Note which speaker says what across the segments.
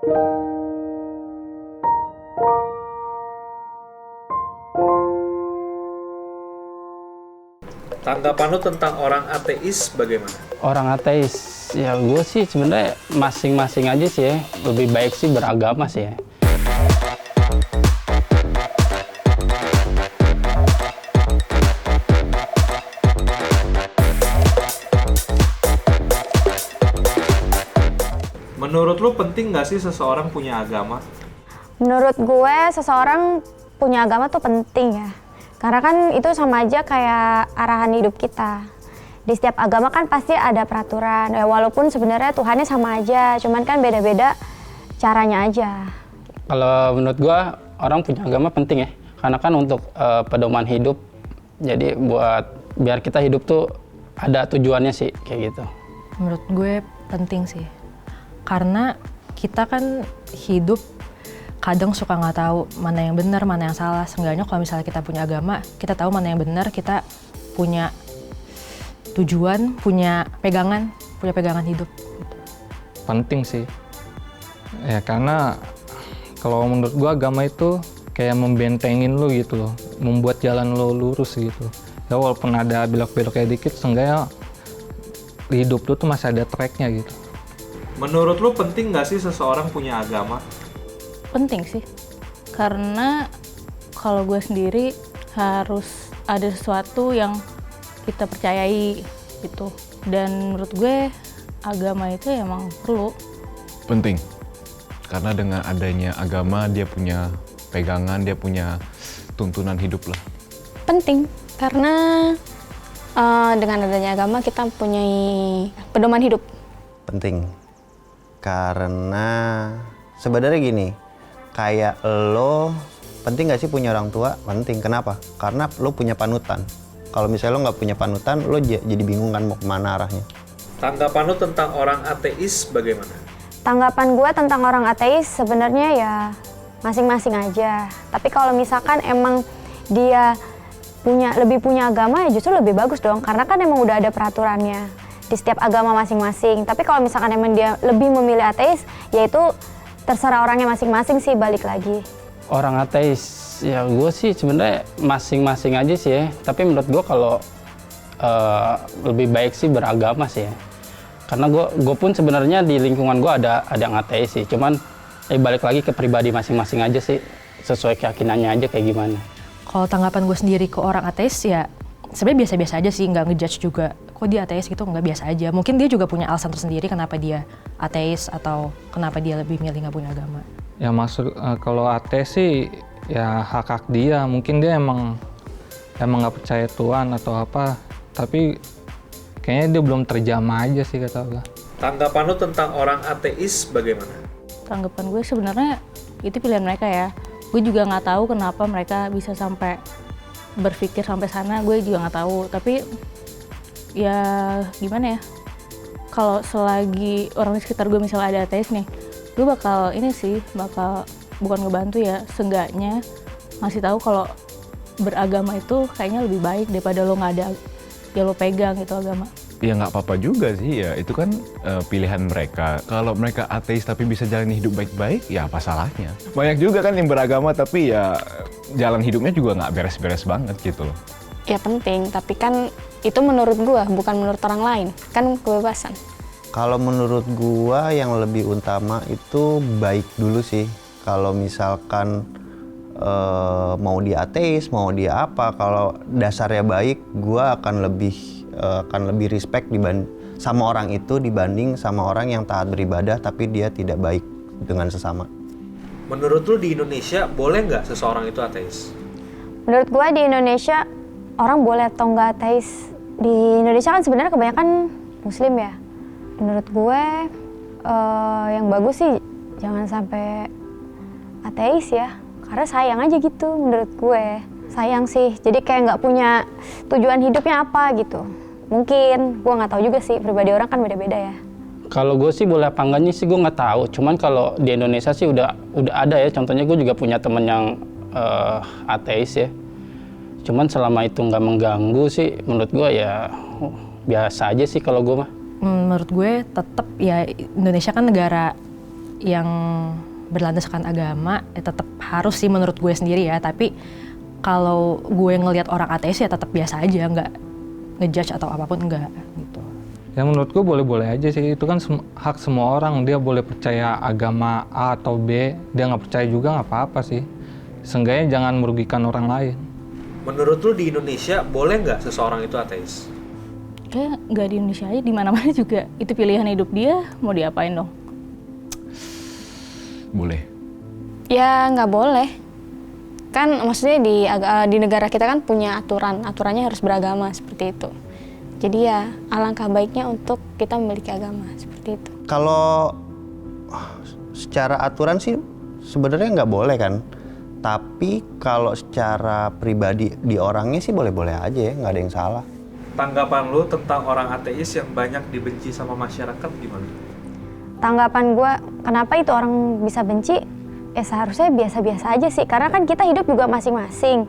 Speaker 1: Tanggapan lu tentang orang ateis bagaimana?
Speaker 2: Orang ateis, ya gue sih sebenarnya masing-masing aja sih ya. Lebih baik sih beragama sih ya.
Speaker 1: Menurut lu penting nggak sih seseorang punya agama?
Speaker 3: Menurut gue, seseorang punya agama tuh penting ya. Karena kan itu sama aja kayak arahan hidup kita. Di setiap agama kan pasti ada peraturan. Ya, walaupun sebenarnya Tuhannya sama aja, cuman kan beda-beda caranya aja.
Speaker 2: Kalau menurut gue, orang punya agama penting ya. Karena kan untuk pedoman hidup, jadi biar kita hidup tuh ada tujuannya sih, kayak gitu.
Speaker 4: Menurut gue penting sih. Karena kita kan hidup kadang suka nggak tahu mana yang benar, mana yang salah. Seenggaknya kalau misalnya kita punya agama, kita tahu mana yang benar, kita punya tujuan, punya pegangan hidup.
Speaker 5: Penting sih. Ya karena kalau menurut gua agama itu kayak membentengin lu gitu loh, membuat jalan lu lurus gitu. Ya walaupun ada belok-beloknya dikit, seenggaknya hidup lu tuh masih ada tracknya gitu.
Speaker 1: Menurut lu penting nggak sih seseorang punya agama?
Speaker 6: Penting sih, karena kalau gue sendiri harus ada sesuatu yang kita percayai gitu. Dan menurut gue agama itu emang perlu.
Speaker 7: Penting, karena dengan adanya agama dia punya pegangan, dia punya tuntunan hidup lah.
Speaker 3: Penting, karena dengan adanya agama kita punya pedoman hidup.
Speaker 8: Penting, karena sebenarnya gini, kayak lo, penting gak sih punya orang tua? Penting, kenapa? Karena lo punya panutan. Kalau misalnya lo nggak punya panutan, lo jadi bingung kan mau kemana arahnya.
Speaker 1: Tanggapan lu tentang orang ateis bagaimana?
Speaker 3: Tanggapan gue tentang orang ateis sebenarnya ya masing-masing aja. Tapi kalau misalkan emang dia lebih punya agama, ya justru lebih bagus dong. Karena kan emang udah ada peraturannya di setiap agama masing-masing. Tapi kalau misalkan emang dia lebih memilih ateis, yaitu terserah orangnya masing-masing sih, balik lagi.
Speaker 2: Orang ateis, ya gue sih sebenarnya masing-masing aja sih ya. Tapi menurut gue kalau lebih baik sih beragama sih ya. Karena gue pun sebenarnya di lingkungan gue ada yang ateis sih. Cuman balik lagi ke pribadi masing-masing aja sih. Sesuai keyakinannya aja kayak gimana.
Speaker 4: Kalau tanggapan gue sendiri ke orang ateis ya sebenarnya biasa-biasa aja sih, nggak ngejudge juga. Kok dia ateis gitu, nggak, biasa aja. Mungkin dia juga punya alasan tersendiri kenapa dia ateis atau kenapa dia lebih milih nggak punya agama.
Speaker 5: Ya maksud kalau ateis sih ya hak dia. Mungkin dia emang nggak percaya Tuhan atau apa. Tapi kayaknya dia belum terjamah aja sih kata gue.
Speaker 1: Tanggapan lu tentang orang ateis bagaimana?
Speaker 6: Tanggapan gue sebenarnya itu pilihan mereka ya. Gue juga nggak tahu kenapa mereka bisa sampai berpikir sampai sana, gue juga nggak tahu. Tapi ya gimana ya, kalau selagi orang di sekitar gue misalnya ada ateis nih, gue bakal bukan ngebantu ya, seenggaknya ngasih tahu kalau beragama itu kayaknya lebih baik daripada lo nggak ada ya lo pegang itu agama.
Speaker 7: Ya nggak apa-apa juga sih, ya itu kan pilihan mereka. Kalau mereka ateis tapi bisa jalan hidup baik-baik, ya apa salahnya? Banyak juga kan yang beragama tapi ya jalan hidupnya juga nggak beres-beres banget gitu loh.
Speaker 3: Ya penting, tapi kan itu menurut gue, bukan menurut orang lain. Kan kebebasan.
Speaker 8: Kalau menurut gua yang lebih utama itu baik dulu sih. Kalau misalkan mau dia ateis, mau dia apa, kalau dasarnya baik, gua akan lebih respect sama orang itu dibanding sama orang yang taat beribadah tapi dia tidak baik dengan sesama.
Speaker 1: Menurut lu di Indonesia boleh nggak seseorang itu ateis?
Speaker 3: Menurut gue di Indonesia orang boleh atau nggak ateis. Di Indonesia kan sebenarnya kebanyakan Muslim ya. Menurut gue yang bagus sih jangan sampai ateis ya. Karena sayang aja gitu menurut gue. Sayang sih. Jadi kayak nggak punya tujuan hidupnya apa gitu. Mungkin, gue nggak tahu juga sih. Pribadi orang kan beda-beda ya.
Speaker 2: Kalau gue sih boleh apa enggaknya sih gue nggak tahu. Cuman kalau di Indonesia sih udah ada ya. Contohnya gue juga punya temen yang ateis ya. Cuman selama itu nggak mengganggu sih, menurut gue ya biasa aja sih kalau gue mah.
Speaker 4: Menurut gue tetap ya Indonesia kan negara yang berlandaskan agama ya tetap harus sih menurut gue sendiri ya, tapi kalau gue ngelihat orang ateis ya tetap biasa aja, nggak ngejudge atau apapun, enggak gitu.
Speaker 5: Ya menurut gue boleh-boleh aja sih, itu kan hak semua orang, dia boleh percaya agama A atau B, dia nggak percaya juga nggak apa-apa sih. Seenggaknya jangan merugikan orang lain.
Speaker 1: Menurut lu di Indonesia boleh nggak seseorang itu ateis?
Speaker 6: Kayak nggak di Indonesia aja, di mana-mana juga itu pilihan hidup dia, mau diapain dong?
Speaker 7: Boleh.
Speaker 3: Ya nggak boleh. Kan maksudnya di negara kita kan punya aturannya harus beragama seperti itu. Jadi ya alangkah baiknya untuk kita memiliki agama seperti itu.
Speaker 8: Kalau secara aturan sih sebenarnya nggak boleh kan. Tapi kalau secara pribadi di orangnya sih boleh-boleh aja ya, nggak ada yang salah.
Speaker 1: Tanggapan lu tentang orang ateis yang banyak dibenci sama masyarakat gimana?
Speaker 3: Tanggapan gue, kenapa itu orang bisa benci? Ya seharusnya biasa-biasa aja sih, karena kan kita hidup juga masing-masing.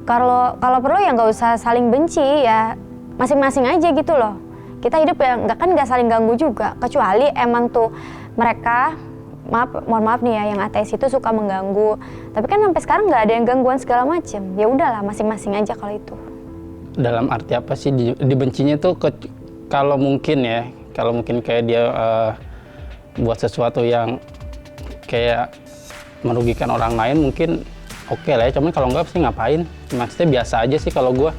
Speaker 3: Kalau perlu ya nggak usah saling benci ya, masing-masing aja gitu loh. Kita hidup ya nggak saling ganggu juga, kecuali emang tuh mereka, mohon maaf nih ya, yang ateis itu suka mengganggu. Tapi kan sampai sekarang nggak ada yang gangguan segala macem. Ya udahlah, masing-masing aja kalau itu.
Speaker 2: Dalam arti apa sih dibencinya tuh kalau mungkin kayak dia buat sesuatu yang kayak merugikan orang lain mungkin oke lah ya, cuman kalau enggak sih ngapain, maksudnya biasa aja sih. Kalau gue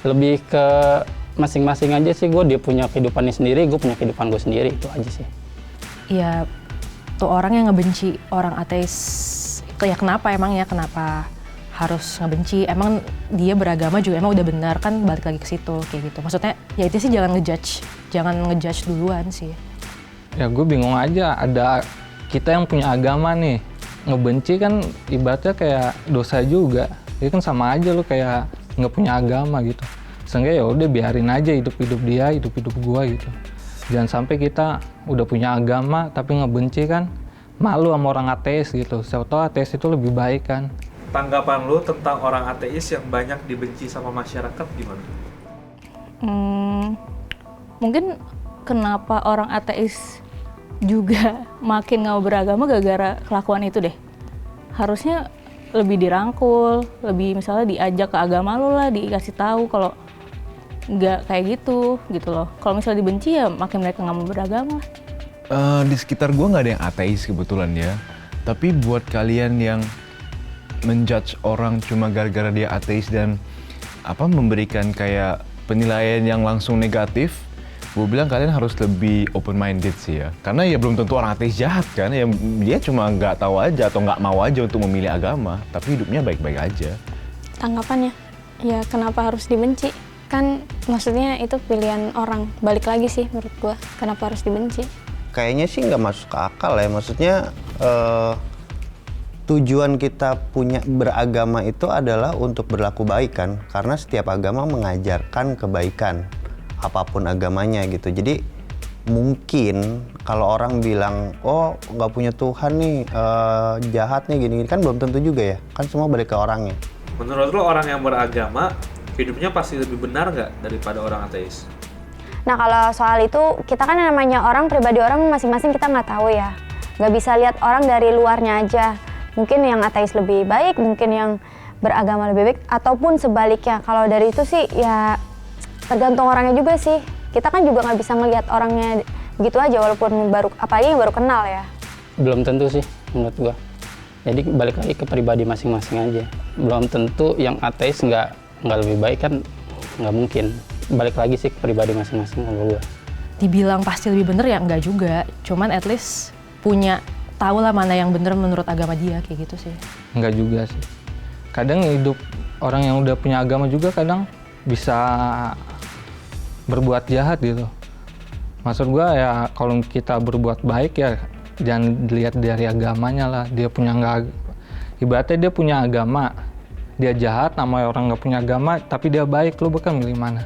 Speaker 2: lebih ke masing-masing aja sih, dia punya kehidupannya sendiri, gue punya kehidupan gue sendiri, itu aja sih.
Speaker 4: Ya tuh orang yang ngebenci orang ateis, ya kenapa harus ngebenci? Emang dia beragama juga emang udah benar kan, balik lagi ke situ kayak gitu. Maksudnya ya itu sih jangan ngejudge duluan sih.
Speaker 5: Ya gue bingung aja, ada kita yang punya agama nih, ngebenci kan ibaratnya kayak dosa juga. Jadi kan sama aja lu kayak nggak punya agama gitu. Seenggaknya ya udah biarin aja hidup dia, hidup gua gitu. Jangan sampai kita udah punya agama tapi ngebenci kan, malu sama orang ateis gitu. Siapa tahu ateis itu lebih baik kan.
Speaker 1: Tanggapan lu tentang orang ateis yang banyak dibenci sama masyarakat gimana?
Speaker 6: Mungkin kenapa orang ateis juga makin nggak beragama gara-gara kelakuan itu deh. Harusnya lebih dirangkul, lebih misalnya diajak ke agama lu lah, dikasih tahu kalau nggak kayak gitu loh. Kalau misalnya dibenci ya makin mereka nggak mau beragama.
Speaker 7: Di sekitar gue nggak ada yang ateis kebetulan ya. Tapi buat kalian yang menjudge orang cuma gara-gara dia ateis dan memberikan kayak penilaian yang langsung negatif, gue bilang kalian harus lebih open minded sih ya. Karena ya belum tentu orang ateis jahat kan, ya dia cuma nggak tahu aja atau nggak mau aja untuk memilih agama, tapi hidupnya baik-baik aja.
Speaker 3: Tanggapannya, ya kenapa harus dibenci? Kan maksudnya itu pilihan orang. Balik lagi sih menurut gua, kenapa harus dibenci?
Speaker 8: Kayaknya sih nggak masuk ke akal ya, maksudnya tujuan kita punya beragama itu adalah untuk berlaku baik kan, karena setiap agama mengajarkan kebaikan apapun agamanya gitu. Jadi mungkin kalau orang bilang oh nggak punya Tuhan nih, jahat nih gini-gini, kan belum tentu juga ya, kan semua balik ke orangnya.
Speaker 1: Menurut lo orang yang beragama hidupnya pasti lebih benar nggak daripada orang ateis?
Speaker 3: Nah kalau soal itu, kita kan namanya orang, pribadi orang masing-masing kita nggak tahu ya. Nggak bisa lihat orang dari luarnya aja. Mungkin yang ateis lebih baik, mungkin yang beragama lebih baik, ataupun sebaliknya. Kalau dari itu sih ya tergantung orangnya juga sih. Kita kan juga nggak bisa ngelihat orangnya begitu aja, walaupun apalagi yang baru kenal ya.
Speaker 2: Belum tentu sih menurut gua. Jadi balik lagi ke pribadi masing-masing aja. Belum tentu yang ateis nggak lebih baik kan, nggak mungkin. Balik lagi sih ke pribadi masing-masing kalau gua.
Speaker 4: Dibilang pasti lebih bener ya enggak juga. Cuman at least punya tahu lah mana yang bener menurut agama dia kayak gitu sih.
Speaker 5: Enggak juga sih. Kadang hidup orang yang udah punya agama juga kadang bisa berbuat jahat gitu. Maksud gua ya kalau kita berbuat baik ya jangan dilihat dari agamanya lah. Dia punya ibaratnya dia punya agama, dia jahat, nama orang nggak punya agama tapi dia baik, lu bakal milih mana?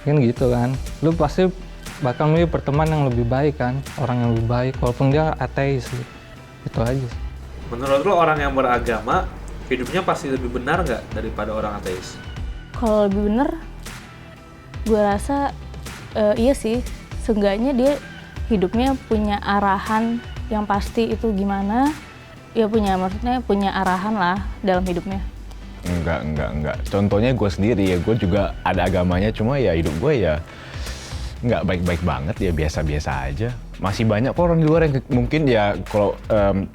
Speaker 5: Kan gitu kan. Lu pasti bakal milih berteman yang lebih baik kan, orang yang lebih baik walaupun dia ateis gitu. Itu aja sih.
Speaker 1: Menurut lo orang yang beragama hidupnya pasti lebih benar nggak daripada orang ateis?
Speaker 6: Kalau lebih bener, gue rasa iya sih. Seenggaknya dia hidupnya punya arahan yang pasti itu gimana, ya maksudnya punya arahan lah dalam hidupnya.
Speaker 7: Enggak. Contohnya gue sendiri ya, gue juga ada agamanya, cuma ya hidup gue ya nggak baik-baik banget, ya biasa-biasa aja. Masih banyak kok orang di luar yang mungkin ya kalau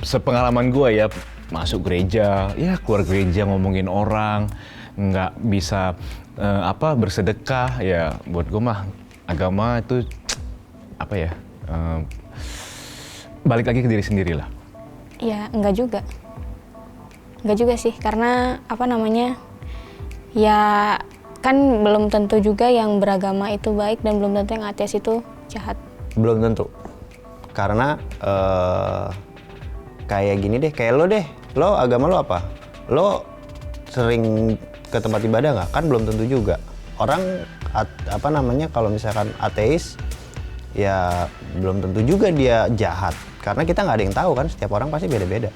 Speaker 7: sepengalaman gue ya, masuk gereja, ya keluar gereja ngomongin orang, nggak bisa bersedekah. Ya buat gue mah agama itu apa ya, balik lagi ke diri sendiri lah.
Speaker 3: Ya enggak juga sih, karena ya kan belum tentu juga yang beragama itu baik dan belum tentu yang ateis itu jahat.
Speaker 8: Belum tentu. Karena kayak gini deh, kayak lo agama lo apa? Lo sering ke tempat ibadah nggak? Kan belum tentu juga. Orang kalau misalkan ateis, ya belum tentu juga dia jahat. Karena kita nggak ada yang tahu kan, setiap orang pasti beda-beda.